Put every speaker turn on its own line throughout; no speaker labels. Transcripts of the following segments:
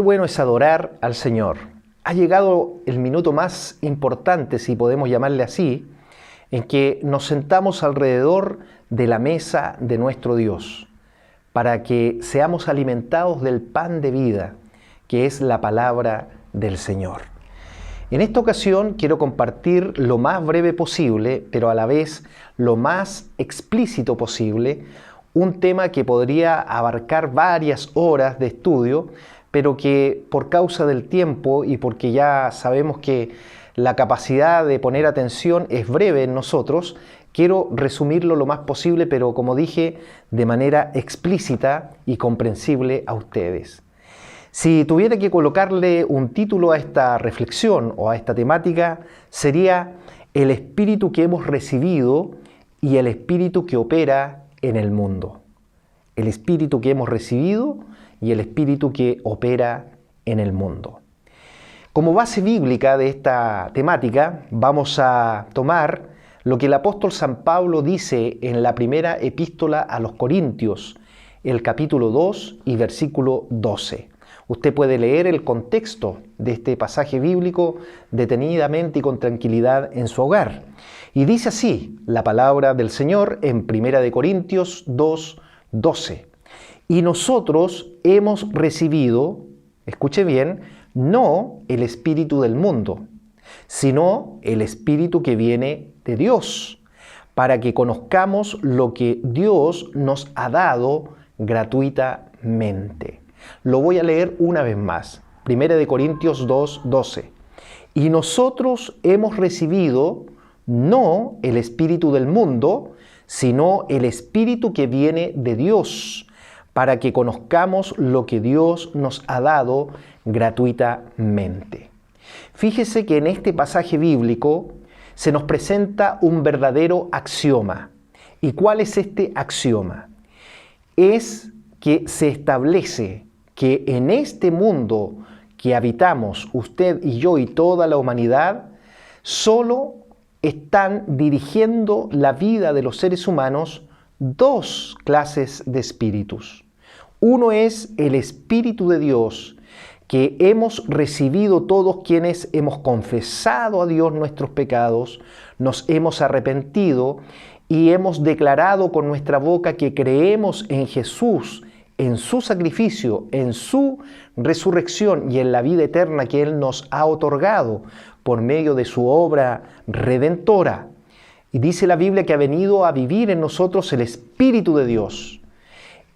bueno es adorar al Señor. Ha llegado el minuto más importante, si podemos llamarle así, en que nos sentamos alrededor de la mesa de nuestro Dios, para que seamos alimentados del pan de vida, que es la palabra del Señor. En esta ocasión quiero compartir lo más breve posible, pero a la vez lo más explícito posible, un tema que podría abarcar varias horas de estudio, pero que por causa del tiempo y porque ya sabemos que la capacidad de poner atención es breve en nosotros, quiero resumirlo lo más posible, pero como dije, de manera explícita y comprensible a ustedes. Si tuviera que colocarle un título a esta reflexión o a esta temática, sería el espíritu que hemos recibido y el espíritu que opera en el mundo. El espíritu que hemos recibido y el espíritu que opera en el mundo. Como base bíblica de esta temática, vamos a tomar lo que el apóstol San Pablo dice en la primera epístola a los Corintios, el capítulo 2 y versículo 12. Usted puede leer el contexto de este pasaje bíblico detenidamente y con tranquilidad en su hogar. Y dice así la palabra del Señor en 1 Corintios 2:12. Y nosotros hemos recibido, escuche bien, no el espíritu del mundo, sino el espíritu que viene de Dios, para que conozcamos lo que Dios nos ha dado gratuitamente. Lo voy a leer una vez más. 1 Corintios 2:12. Y nosotros hemos recibido no el espíritu del mundo, sino el espíritu que viene de Dios, para que conozcamos lo que Dios nos ha dado gratuitamente. Fíjese que en este pasaje bíblico se nos presenta un verdadero axioma. ¿Y cuál es este axioma? Es que se establece que en este mundo que habitamos, usted y yo y toda la humanidad, solo están dirigiendo la vida de los seres humanos dos clases de espíritus. Uno es el Espíritu de Dios, que hemos recibido todos quienes hemos confesado a Dios nuestros pecados, nos hemos arrepentido y hemos declarado con nuestra boca que creemos en Jesús, en su sacrificio, en su resurrección y en la vida eterna que Él nos ha otorgado por medio de su obra redentora. Y dice la Biblia que ha venido a vivir en nosotros el Espíritu de Dios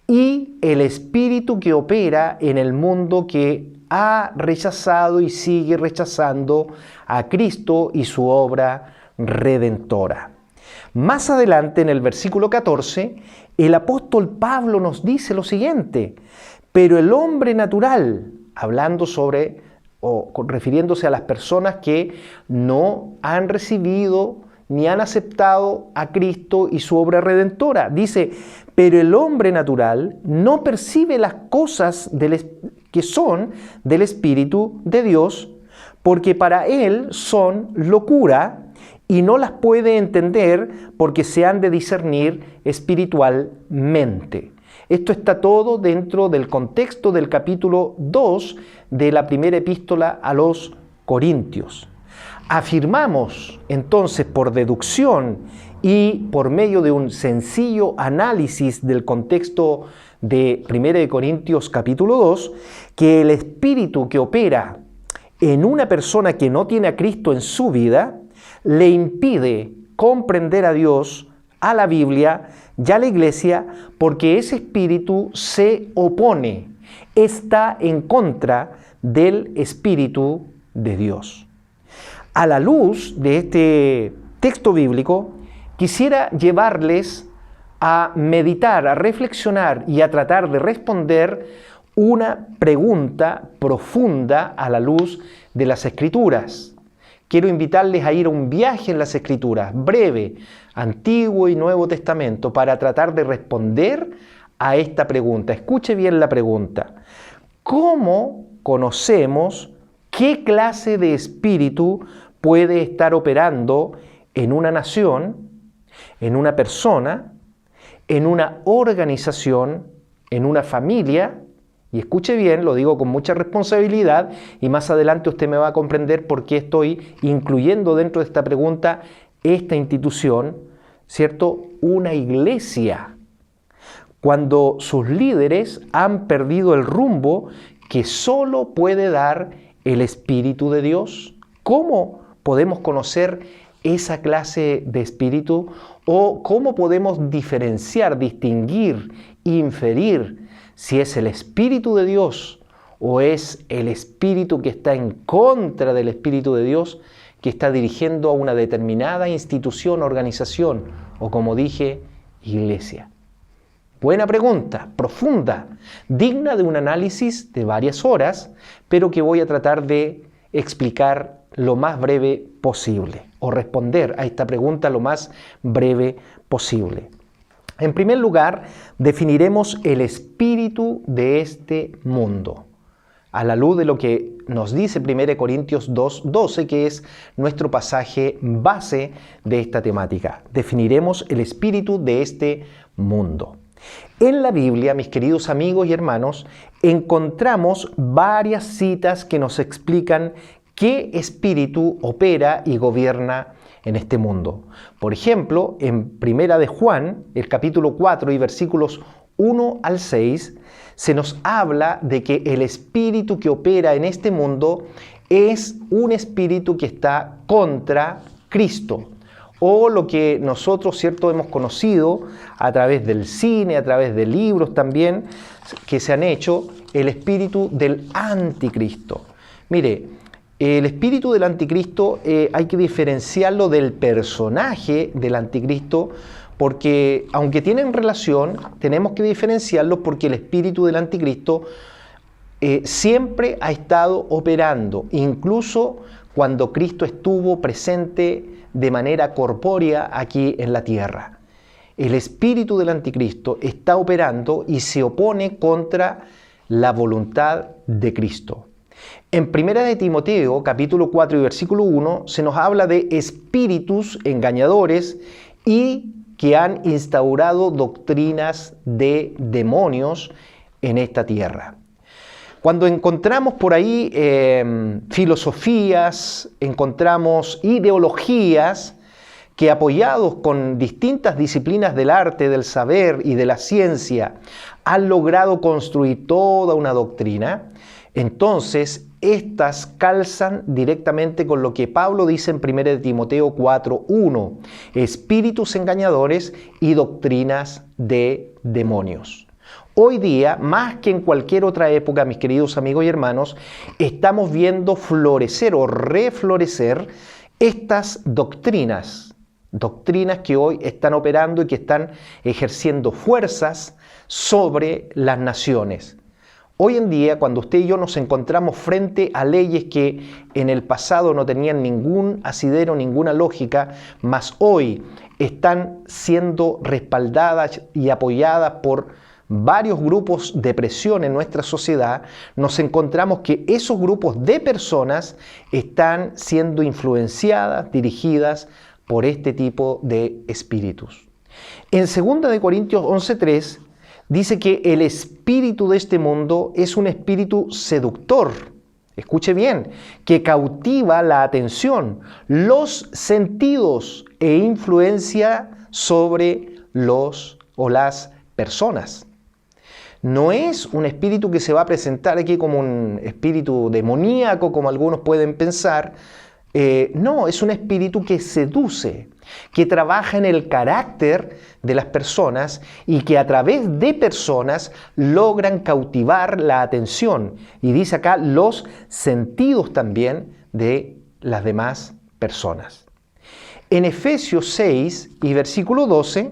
y el Espíritu que opera en el mundo que ha rechazado y sigue rechazando a Cristo y su obra redentora. Más adelante, en el versículo 14, el apóstol Pablo nos dice lo siguiente: pero el hombre natural, hablando sobre o refiriéndose a las personas que no han recibido ni han aceptado a Cristo y su obra redentora, dice, pero el hombre natural no percibe las cosas que son del Espíritu de Dios, porque para él son locura y no las puede entender porque se han de discernir espiritualmente. Esto está todo dentro del contexto del capítulo 2 de la primera epístola a los Corintios. Afirmamos entonces por deducción y por medio de un sencillo análisis del contexto de 1 Corintios capítulo 2 que el espíritu que opera en una persona que no tiene a Cristo en su vida le impide comprender a Dios, a la Biblia y a la Iglesia, porque ese espíritu se opone, está en contra del Espíritu de Dios. A la luz de este texto bíblico, quisiera llevarles a meditar, a reflexionar y a tratar de responder una pregunta profunda a la luz de las Escrituras. Quiero invitarles a ir a un viaje en las Escrituras, breve, Antiguo y Nuevo Testamento, para tratar de responder a esta pregunta. Escuche bien la pregunta. ¿Cómo conocemos qué clase de espíritu puede estar operando en una nación, en una persona, en una organización, en una familia Y escuche bien, lo digo con mucha responsabilidad y más adelante usted me va a comprender por qué estoy incluyendo dentro de esta pregunta esta institución, ¿cierto? Una iglesia. Cuando sus líderes han perdido el rumbo que solo puede dar el Espíritu de Dios. ¿Cómo podemos conocer esa clase de espíritu? ¿O cómo podemos diferenciar, distinguir, inferir si es el Espíritu de Dios o es el espíritu que está en contra del Espíritu de Dios, que está dirigiendo a una determinada institución, organización o, como dije, iglesia? Buena pregunta, profunda, digna de un análisis de varias horas, pero que voy a tratar de explicar lo más breve posible o responder a esta pregunta lo más breve posible. En primer lugar, definiremos el espíritu de este mundo, a la luz de lo que nos dice 1 Corintios 2:12, que es nuestro pasaje base de esta temática. Definiremos el espíritu de este mundo. En la Biblia, mis queridos amigos y hermanos, encontramos varias citas que nos explican qué espíritu opera y gobierna en este mundo. Por ejemplo, en Primera de Juan, el capítulo 4 y versículos 1 al 6, se nos habla de que el espíritu que opera en este mundo es un espíritu que está contra Cristo, o lo que nosotros, ¿cierto?, hemos conocido a través del cine, a través de libros también que se han hecho, el espíritu del anticristo. Mire, el espíritu del anticristo hay que diferenciarlo del personaje del anticristo, porque aunque tienen relación, tenemos que diferenciarlo porque el espíritu del anticristo siempre ha estado operando, incluso cuando Cristo estuvo presente de manera corpórea aquí en la tierra. El espíritu del anticristo está operando y se opone contra la voluntad de Cristo. En 1 de Timoteo, capítulo 4 y versículo 1, se nos habla de espíritus engañadores y que han instaurado doctrinas de demonios en esta tierra. Cuando encontramos por ahí filosofías, encontramos ideologías que, apoyados con distintas disciplinas del arte, del saber y de la ciencia, han logrado construir toda una doctrina, entonces estas calzan directamente con lo que Pablo dice en 1 de Timoteo 4:1, espíritus engañadores y doctrinas de demonios. Hoy día, más que en cualquier otra época, mis queridos amigos y hermanos, estamos viendo florecer o reflorecer estas doctrinas que hoy están operando y que están ejerciendo fuerzas sobre las naciones. Hoy en día, cuando usted y yo nos encontramos frente a leyes que en el pasado no tenían ningún asidero, ninguna lógica, mas hoy están siendo respaldadas y apoyadas por varios grupos de presión en nuestra sociedad, nos encontramos que esos grupos de personas están siendo influenciadas, dirigidas por este tipo de espíritus. En 2 de Corintios 11:3 dice que el espíritu de este mundo es un espíritu seductor, escuche bien, que cautiva la atención, los sentidos e influencia sobre los o las personas. No es un espíritu que se va a presentar aquí como un espíritu demoníaco, como algunos pueden pensar. No, es un espíritu que seduce, que trabaja en el carácter de las personas y que a través de personas logran cautivar la atención. Y dice acá los sentidos también de las demás personas. En Efesios 6 y versículo 12,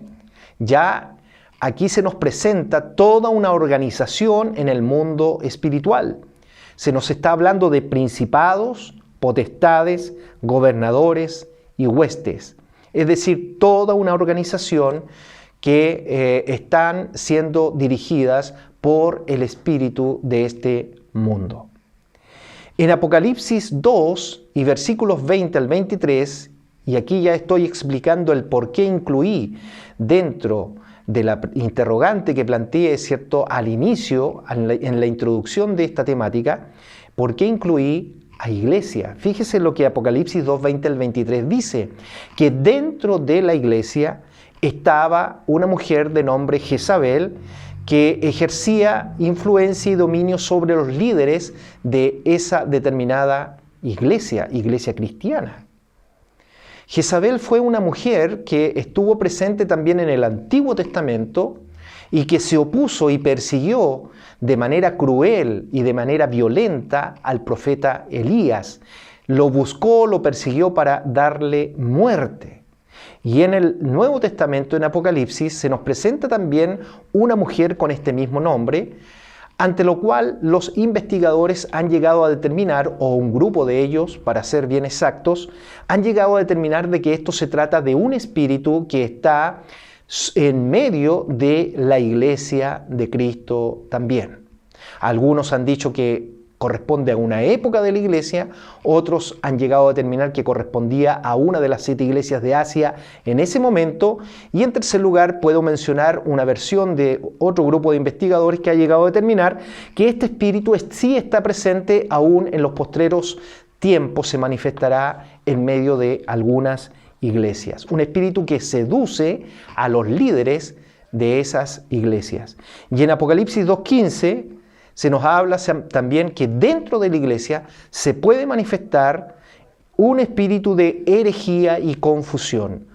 ya aquí se nos presenta toda una organización en el mundo espiritual. Se nos está hablando de principados, potestades, gobernadores y huestes. Es decir, toda una organización que están siendo dirigidas por el espíritu de este mundo. En Apocalipsis 2 y versículos 20 al 23, y aquí ya estoy explicando el por qué incluí dentro de la interrogante que planteé, ¿cierto?, al inicio, en la introducción de esta temática, ¿por qué incluí a iglesia? Fíjese lo que Apocalipsis 2:20 al 23 dice, que dentro de la iglesia estaba una mujer de nombre Jezabel, que ejercía influencia y dominio sobre los líderes de esa determinada iglesia cristiana. Jezabel fue una mujer que estuvo presente también en el Antiguo Testamento y que se opuso y persiguió de manera cruel y de manera violenta al profeta Elías. Lo buscó, lo persiguió para darle muerte. Y en el Nuevo Testamento, en Apocalipsis, se nos presenta también una mujer con este mismo nombre, ante lo cual los investigadores han llegado a determinar, o un grupo de ellos, para ser bien exactos, han llegado a determinar de que esto se trata de un espíritu que está en medio de la iglesia de Cristo también. Algunos han dicho que corresponde a una época de la iglesia, otros han llegado a determinar que correspondía a una de las 7 iglesias de Asia en ese momento, y en tercer lugar puedo mencionar una versión de otro grupo de investigadores que ha llegado a determinar que este espíritu sí está presente aún en los postreros tiempos, se manifestará en medio de algunas iglesias. Un espíritu que seduce a los líderes de esas iglesias. Y en Apocalipsis 2:15 se nos habla también que dentro de la iglesia se puede manifestar un espíritu de herejía y confusión.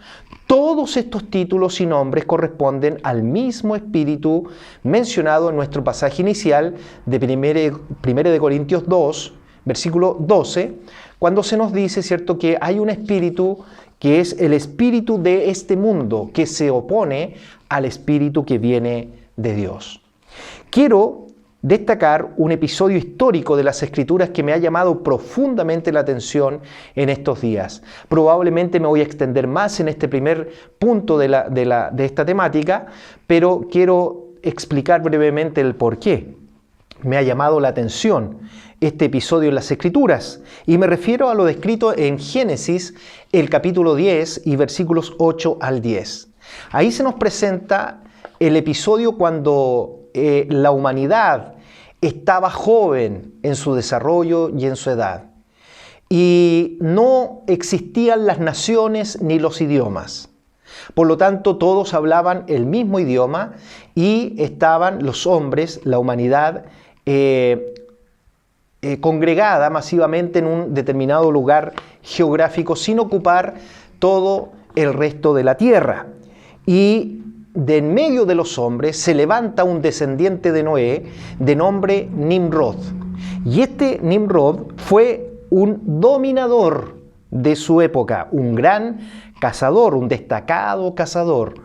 Todos estos títulos y nombres corresponden al mismo espíritu mencionado en nuestro pasaje inicial de 1 de Corintios 2, versículo 12, cuando se nos dice, ¿cierto?, que hay un espíritu que es el espíritu de este mundo, que se opone al espíritu que viene de Dios. Quiero destacar un episodio histórico de las Escrituras que me ha llamado profundamente la atención en estos días. Probablemente me voy a extender más en este primer punto de esta temática, pero quiero explicar brevemente el por qué me ha llamado la atención este episodio en las Escrituras, y me refiero a lo descrito en Génesis, el capítulo 10 y versículos 8 al 10. Ahí se nos presenta el episodio cuando la humanidad estaba joven en su desarrollo y en su edad, y no existían las naciones ni los idiomas. Por lo tanto, todos hablaban el mismo idioma y estaban los hombres, la humanidad, congregada masivamente en un determinado lugar geográfico sin ocupar todo el resto de la tierra. Y de en medio de los hombres se levanta un descendiente de Noé de nombre Nimrod. Y este Nimrod fue un dominador de su época, un gran cazador, un destacado cazador.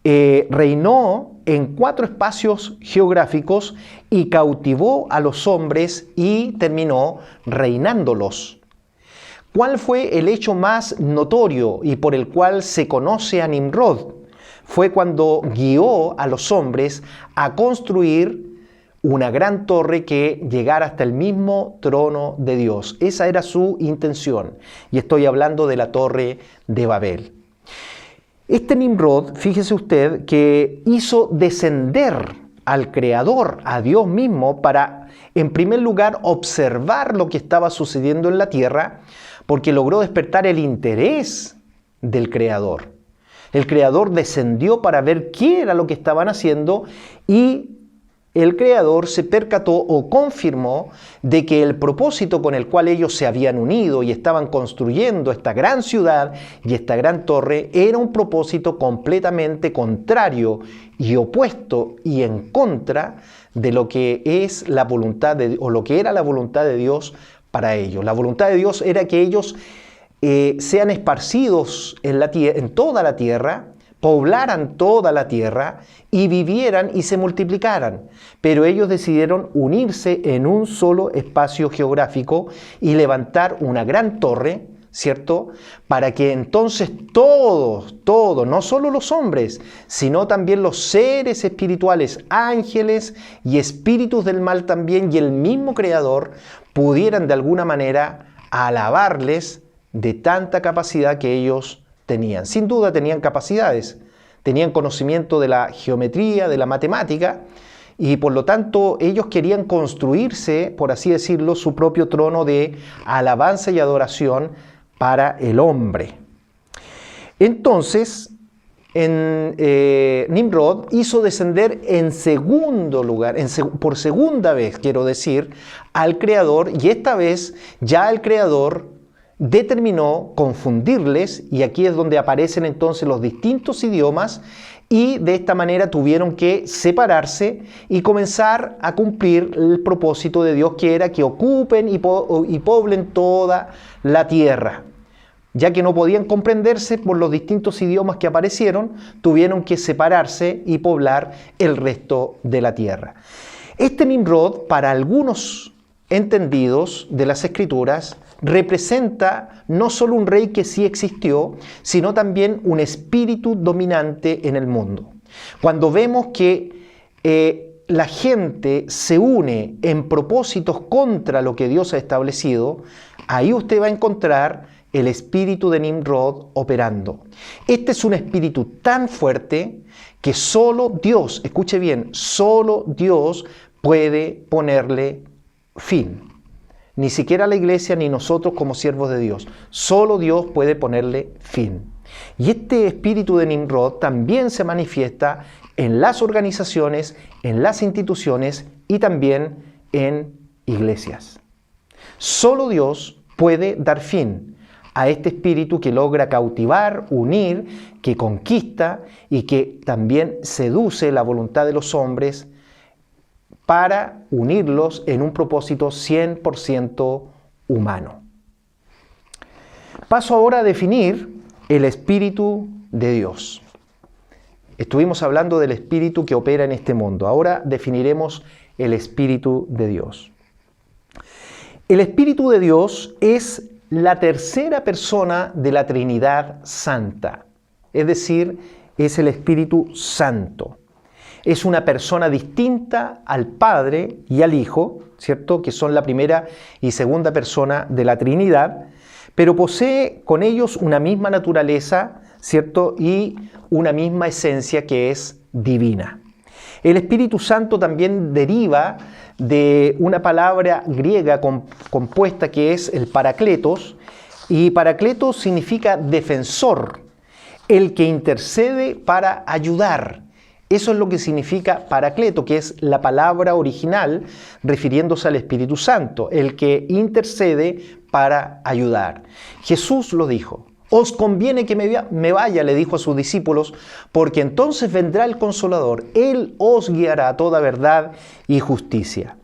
Reinó en 4 espacios geográficos y cautivó a los hombres y terminó reinándolos. ¿Cuál fue el hecho más notorio y por el cual se conoce a Nimrod? Fue cuando guió a los hombres a construir una gran torre que llegara hasta el mismo trono de Dios. Esa era su intención. Y estoy hablando de la Torre de Babel. Este Nimrod, fíjese usted, que hizo descender al Creador, a Dios mismo, para, en primer lugar, observar lo que estaba sucediendo en la tierra, porque logró despertar el interés del Creador. El Creador descendió para ver qué era lo que estaban haciendo, y el Creador se percató o confirmó de que el propósito con el cual ellos se habían unido y estaban construyendo esta gran ciudad y esta gran torre era un propósito completamente contrario y opuesto y en contra de lo que es la voluntad o lo que era la voluntad de Dios para ellos. La voluntad de Dios era que ellos sean esparcidos en toda la tierra, poblaran toda la tierra y vivieran y se multiplicaran. Pero ellos decidieron unirse en un solo espacio geográfico y levantar una gran torre, ¿cierto? Para que entonces todos, no solo los hombres, sino también los seres espirituales, ángeles y espíritus del mal también, y el mismo Creador, pudieran de alguna manera alabarles de tanta capacidad que ellos tenían. Sin duda tenían capacidades, tenían conocimiento de la geometría, de la matemática, y por lo tanto ellos querían construirse, por así decirlo, su propio trono de alabanza y adoración para el hombre. Entonces, Nimrod hizo descender en segundo lugar, por segunda vez, quiero decir, al Creador, y esta vez ya el Creador determinó confundirles, y aquí es donde aparecen entonces los distintos idiomas, y de esta manera tuvieron que separarse y comenzar a cumplir el propósito de Dios, que era que ocupen y poblen toda la tierra. Ya que no podían comprenderse por los distintos idiomas que aparecieron, tuvieron que separarse y poblar el resto de la tierra. Este Nimrod, para algunos entendidos de las Escrituras, representa no solo un rey que sí existió, sino también un espíritu dominante en el mundo. Cuando vemos que la gente se une en propósitos contra lo que Dios ha establecido, ahí usted va a encontrar el espíritu de Nimrod operando. Este es un espíritu tan fuerte que solo Dios, escuche bien, solo Dios puede ponerle fin. Ni siquiera la iglesia ni nosotros como siervos de Dios. Solo Dios puede ponerle fin. Y este espíritu de Nimrod también se manifiesta en las organizaciones, en las instituciones y también en iglesias. Solo Dios puede dar fin a este espíritu que logra cautivar, unir, que conquista y que también seduce la voluntad de los hombres para unirlos en un propósito 100% humano. Paso ahora a definir el Espíritu de Dios. Estuvimos hablando del Espíritu que opera en este mundo. Ahora definiremos el Espíritu de Dios. El Espíritu de Dios es la tercera persona de la Trinidad Santa, es decir, es el Espíritu Santo. Es una persona distinta al Padre y al Hijo, ¿cierto?, que son la primera y segunda persona de la Trinidad, pero posee con ellos una misma naturaleza, ¿cierto?, y una misma esencia que es divina. El Espíritu Santo también deriva de una palabra griega compuesta que es el Parakletos, y Parakletos significa defensor, el que intercede para ayudar. Eso es lo que significa Parakleto, que es la palabra original refiriéndose al Espíritu Santo, el que intercede para ayudar. Jesús lo dijo. Os conviene que me vaya, le dijo a sus discípulos, porque entonces vendrá el Consolador. Él os guiará a toda verdad y justicia.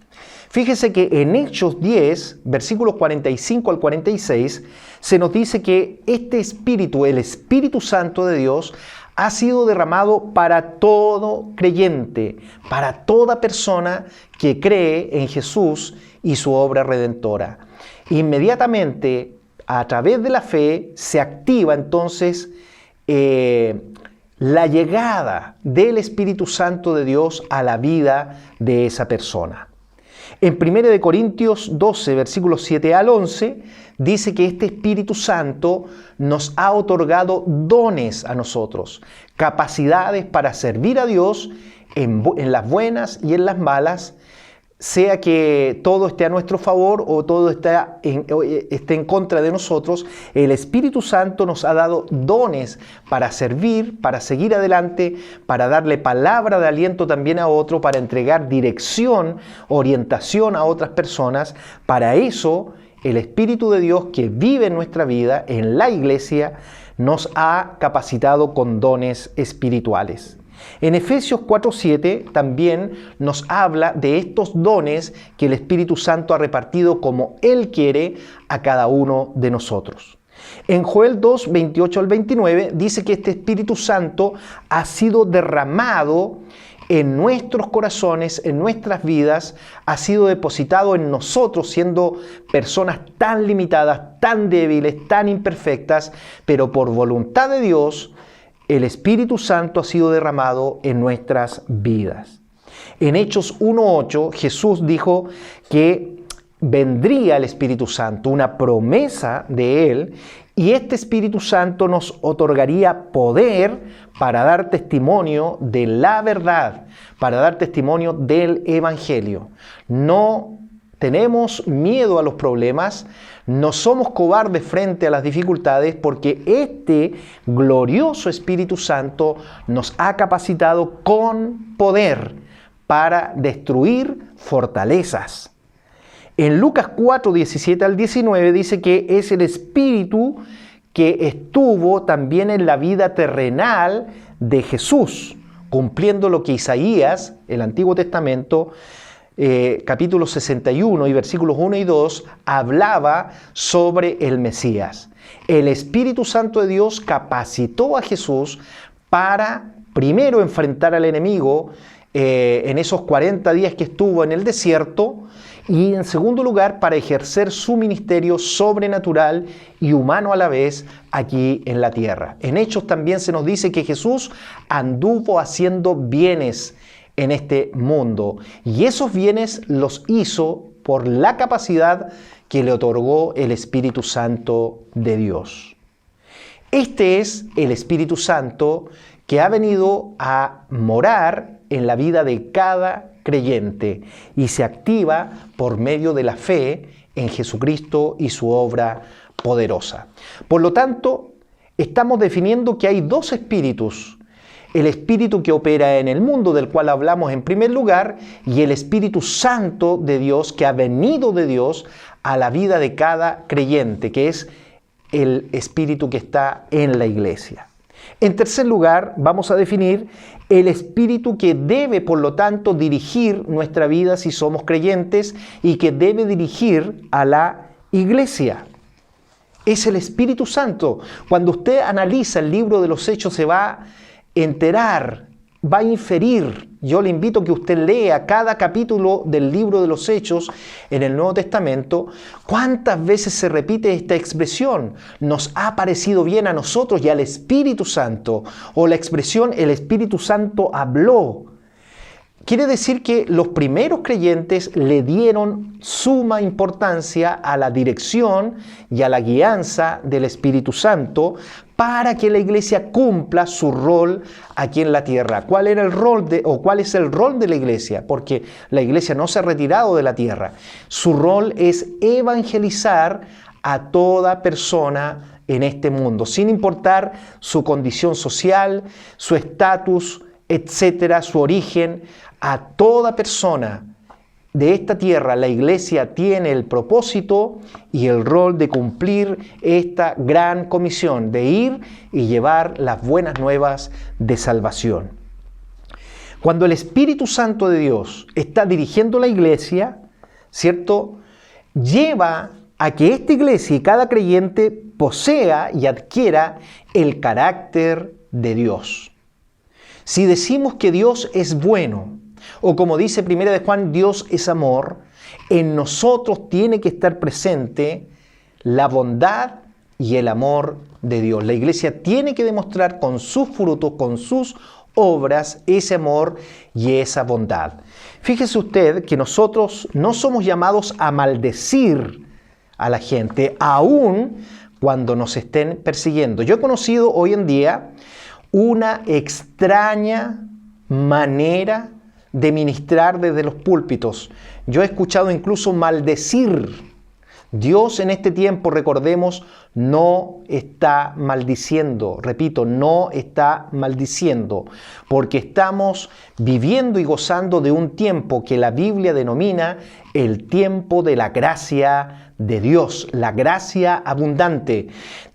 Fíjese que en Hechos 10, versículos 45 al 46, se nos dice que este Espíritu, el Espíritu Santo de Dios, ha sido derramado para todo creyente, para toda persona que cree en Jesús y su obra redentora. Inmediatamente, a través de la fe, se activa entonces la llegada del Espíritu Santo de Dios a la vida de esa persona. En 1 Corintios 12, versículos 7 al 11, dice que este Espíritu Santo nos ha otorgado dones a nosotros, capacidades para servir a Dios en las buenas y en las malas, sea que todo esté a nuestro favor o todo esté en contra de nosotros. El Espíritu Santo nos ha dado dones para servir, para seguir adelante, para darle palabra de aliento también a otro, para entregar dirección, orientación a otras personas. Para eso, el Espíritu de Dios que vive en nuestra vida, en la iglesia, nos ha capacitado con dones espirituales. En Efesios 4:7 también nos habla de estos dones que el Espíritu Santo ha repartido como Él quiere a cada uno de nosotros. En Joel 2, 28 al 29 dice que este Espíritu Santo ha sido derramado en nuestros corazones, en nuestras vidas, ha sido depositado en nosotros, siendo personas tan limitadas, tan débiles, tan imperfectas, pero por voluntad de Dios, el Espíritu Santo ha sido derramado en nuestras vidas. En Hechos 1:8, Jesús dijo que vendría el Espíritu Santo, una promesa de Él, Y este Espíritu Santo nos otorgaría poder para dar testimonio de la verdad, para dar testimonio del Evangelio. No tenemos miedo a los problemas, no somos cobardes frente a las dificultades, porque este glorioso Espíritu Santo nos ha capacitado con poder para destruir fortalezas. En Lucas 4, 17 al 19 dice que es el Espíritu que estuvo también en la vida terrenal de Jesús, cumpliendo lo que Isaías, el Antiguo Testamento, capítulo 61 y versículos 1 y 2, hablaba sobre el Mesías. El Espíritu Santo de Dios capacitó a Jesús para primero enfrentar al enemigo en esos 40 días que estuvo en el desierto, y en segundo lugar para ejercer su ministerio sobrenatural y humano a la vez aquí en la tierra. En Hechos también se nos dice que Jesús anduvo haciendo bienes en este mundo, y esos bienes los hizo por la capacidad que le otorgó el Espíritu Santo de Dios. Este es el Espíritu Santo que ha venido a morar en la vida de cada creyente y se activa por medio de la fe en Jesucristo y su obra poderosa. Por lo tanto, estamos definiendo que hay dos espíritus: el espíritu que opera en el mundo, del cual hablamos en primer lugar, y el Espíritu Santo de Dios que ha venido de Dios a la vida de cada creyente, que es el espíritu que está en la iglesia. En tercer lugar, vamos a definir el espíritu que debe, por lo tanto, dirigir nuestra vida si somos creyentes y que debe dirigir a la iglesia. Es el Espíritu Santo. Cuando usted analiza el libro de los Hechos se va a enterar, va a inferir. Yo le invito a que usted lea cada capítulo del libro de los Hechos en el Nuevo Testamento. ¿Cuántas veces se repite esta expresión? Nos ha parecido bien a nosotros y al Espíritu Santo. O la expresión, el Espíritu Santo habló. Quiere decir que los primeros creyentes le dieron suma importancia a la dirección y a la guianza del Espíritu Santo para que la iglesia cumpla su rol aquí en la tierra. ¿Cuál era el rol cuál es el rol de la iglesia? Porque la iglesia no se ha retirado de la tierra. Su rol es evangelizar a toda persona en este mundo, sin importar su condición social, su estatus, etcétera, su origen. A toda persona de esta tierra, la iglesia tiene el propósito y el rol de cumplir esta gran comisión, de ir y llevar las buenas nuevas de salvación. Cuando el Espíritu Santo de Dios está dirigiendo la iglesia, ¿cierto?, lleva a que esta iglesia y cada creyente posea y adquiera el carácter de Dios. Si decimos que Dios es bueno, o como dice 1 de Juan, Dios es amor, en nosotros tiene que estar presente la bondad y el amor de Dios. La iglesia tiene que demostrar con sus frutos, con sus obras, ese amor y esa bondad. Fíjese usted que nosotros no somos llamados a maldecir a la gente, aun cuando nos estén persiguiendo. Yo he conocido hoy en día una extraña manera de ministrar desde los púlpitos. Yo he escuchado incluso maldecir. Dios en este tiempo, recordemos, no está maldiciendo. Repito, no está maldiciendo, porque estamos viviendo y gozando de un tiempo que la Biblia denomina el tiempo de la gracia de Dios, la gracia abundante.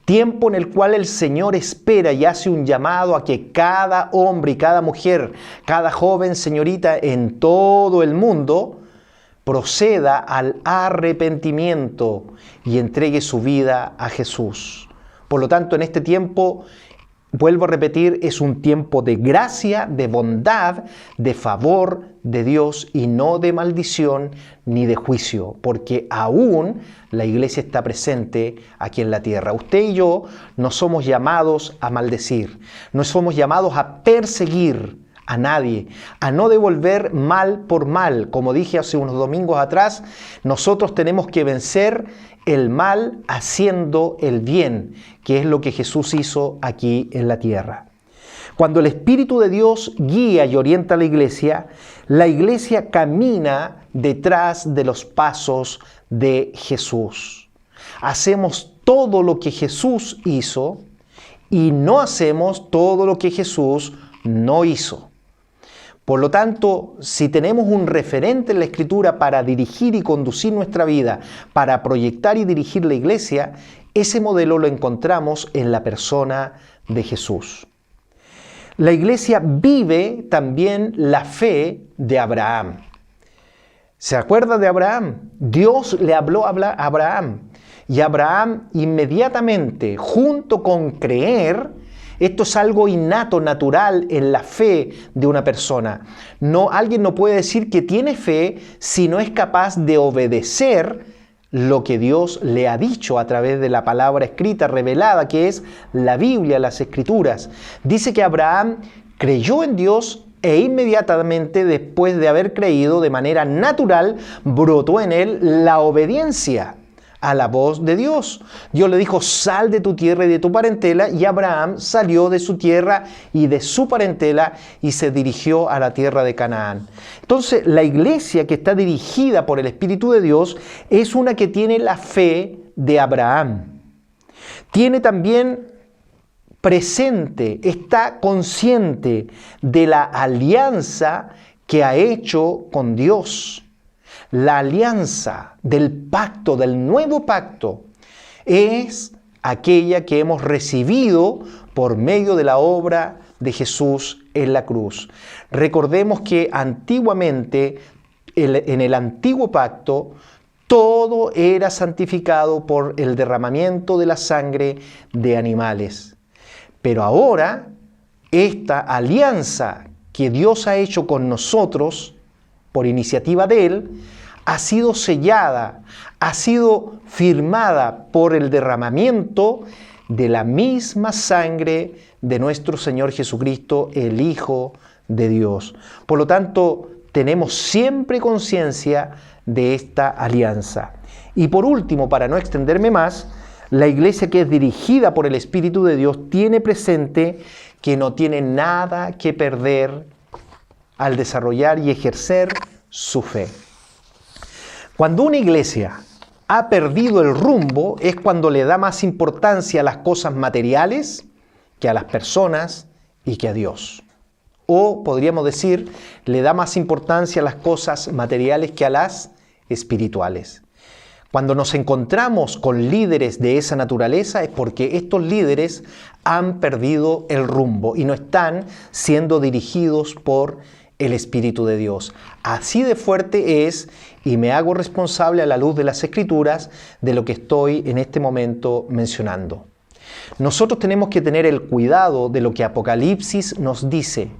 Tiempo en el cual el Señor espera y hace un llamado a que cada hombre y cada mujer, cada joven, señorita en todo el mundo proceda al arrepentimiento y entregue su vida a Jesús. Por lo tanto, en este tiempo, vuelvo a repetir, es un tiempo de gracia, de bondad, de favor de Dios y no de maldición ni de juicio, porque aún la iglesia está presente aquí en la tierra. Usted y yo no somos llamados a maldecir, no somos llamados a perseguir a nadie, a no devolver mal por mal. Como dije hace unos domingos atrás, nosotros tenemos que vencer el mal haciendo el bien, que es lo que Jesús hizo aquí en la tierra. Cuando el Espíritu de Dios guía y orienta a la iglesia camina detrás de los pasos de Jesús. Hacemos todo lo que Jesús hizo y no hacemos todo lo que Jesús no hizo. Por lo tanto, si tenemos un referente en la Escritura para dirigir y conducir nuestra vida, para proyectar y dirigir la iglesia, ese modelo lo encontramos en la persona de Jesús. La iglesia vive también la fe de Abraham. ¿Se acuerda de Abraham? Dios le habló a Abraham y Abraham inmediatamente, junto con creer, esto es algo innato, natural en la fe de una persona. Alguien no puede decir que tiene fe si no es capaz de obedecer lo que Dios le ha dicho a través de la palabra escrita, revelada, que es la Biblia, las Escrituras. Dice que Abraham creyó en Dios e inmediatamente después de haber creído, de manera natural, brotó en él la obediencia a la voz de Dios. Dios le dijo, sal de tu tierra y de tu parentela, y Abraham salió de su tierra y de su parentela y se dirigió a la tierra de Canaán. Entonces, la iglesia que está dirigida por el Espíritu de Dios es una que tiene la fe de Abraham. Tiene también presente, está consciente de la alianza que ha hecho con Dios. La alianza del pacto, del nuevo pacto, es aquella que hemos recibido por medio de la obra de Jesús en la cruz. Recordemos que antiguamente, en el antiguo pacto, todo era santificado por el derramamiento de la sangre de animales. Pero ahora, esta alianza que Dios ha hecho con nosotros, por iniciativa de Él, ha sido sellada, ha sido firmada por el derramamiento de la misma sangre de nuestro Señor Jesucristo, el Hijo de Dios. Por lo tanto, tenemos siempre conciencia de esta alianza. Y por último, para no extenderme más, la iglesia que es dirigida por el Espíritu de Dios tiene presente que no tiene nada que perder al desarrollar y ejercer su fe. Cuando una iglesia ha perdido el rumbo es cuando le da más importancia a las cosas materiales que a las personas y que a Dios. O podríamos decir, le da más importancia a las cosas materiales que a las espirituales. Cuando nos encontramos con líderes de esa naturaleza es porque estos líderes han perdido el rumbo y no están siendo dirigidos por el Espíritu de Dios. Así de fuerte es, y me hago responsable a la luz de las Escrituras de lo que estoy en este momento mencionando. Nosotros tenemos que tener el cuidado de lo que Apocalipsis nos dice,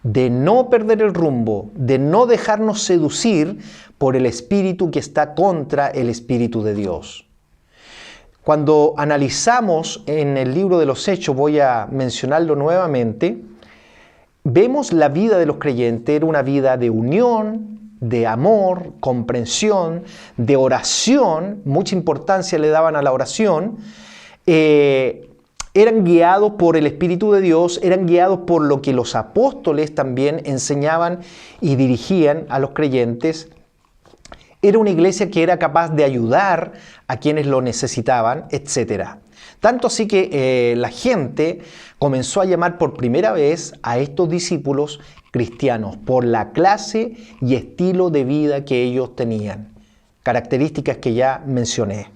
de no perder el rumbo, de no dejarnos seducir por el espíritu que está contra el Espíritu de Dios. Cuando analizamos en el libro de los Hechos, voy a mencionarlo nuevamente, vemos la vida de los creyentes, era una vida de unión, de amor, comprensión, de oración, mucha importancia le daban a la oración, eran guiados por el Espíritu de Dios, eran guiados por lo que los apóstoles también enseñaban y dirigían a los creyentes. Era una iglesia que era capaz de ayudar a quienes lo necesitaban, etc. Tanto así que la gente comenzó a llamar por primera vez a estos discípulos cristianos por la clase y estilo de vida que ellos tenían, características que ya mencioné.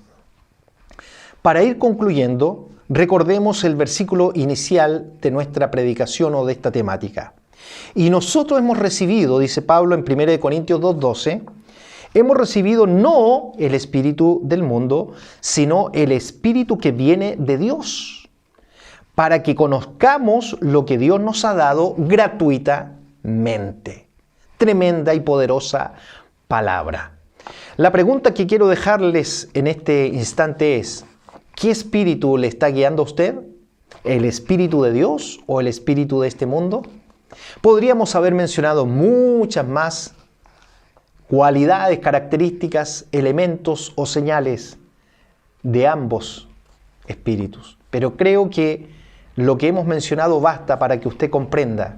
Para ir concluyendo, recordemos el versículo inicial de nuestra predicación o de esta temática. Y nosotros hemos recibido, dice Pablo en 1 Corintios 2:12, hemos recibido no el espíritu del mundo, sino el espíritu que viene de Dios, para que conozcamos lo que Dios nos ha dado gratuitamente. Tremenda y poderosa palabra. La pregunta que quiero dejarles en este instante es, ¿qué espíritu le está guiando a usted? ¿El espíritu de Dios o el espíritu de este mundo? Podríamos haber mencionado muchas más cualidades, características, elementos o señales de ambos espíritus. Pero creo que lo que hemos mencionado basta para que usted comprenda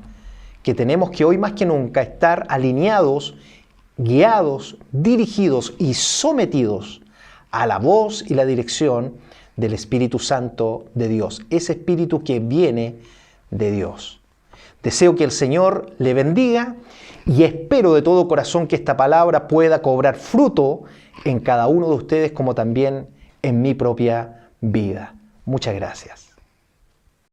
que tenemos que hoy más que nunca estar alineados, guiados, dirigidos y sometidos a la voz y la dirección del Espíritu Santo de Dios, ese Espíritu que viene de Dios. Deseo que el Señor le bendiga y espero de todo corazón que esta palabra pueda cobrar fruto en cada uno de ustedes como también en mi propia vida. Muchas gracias.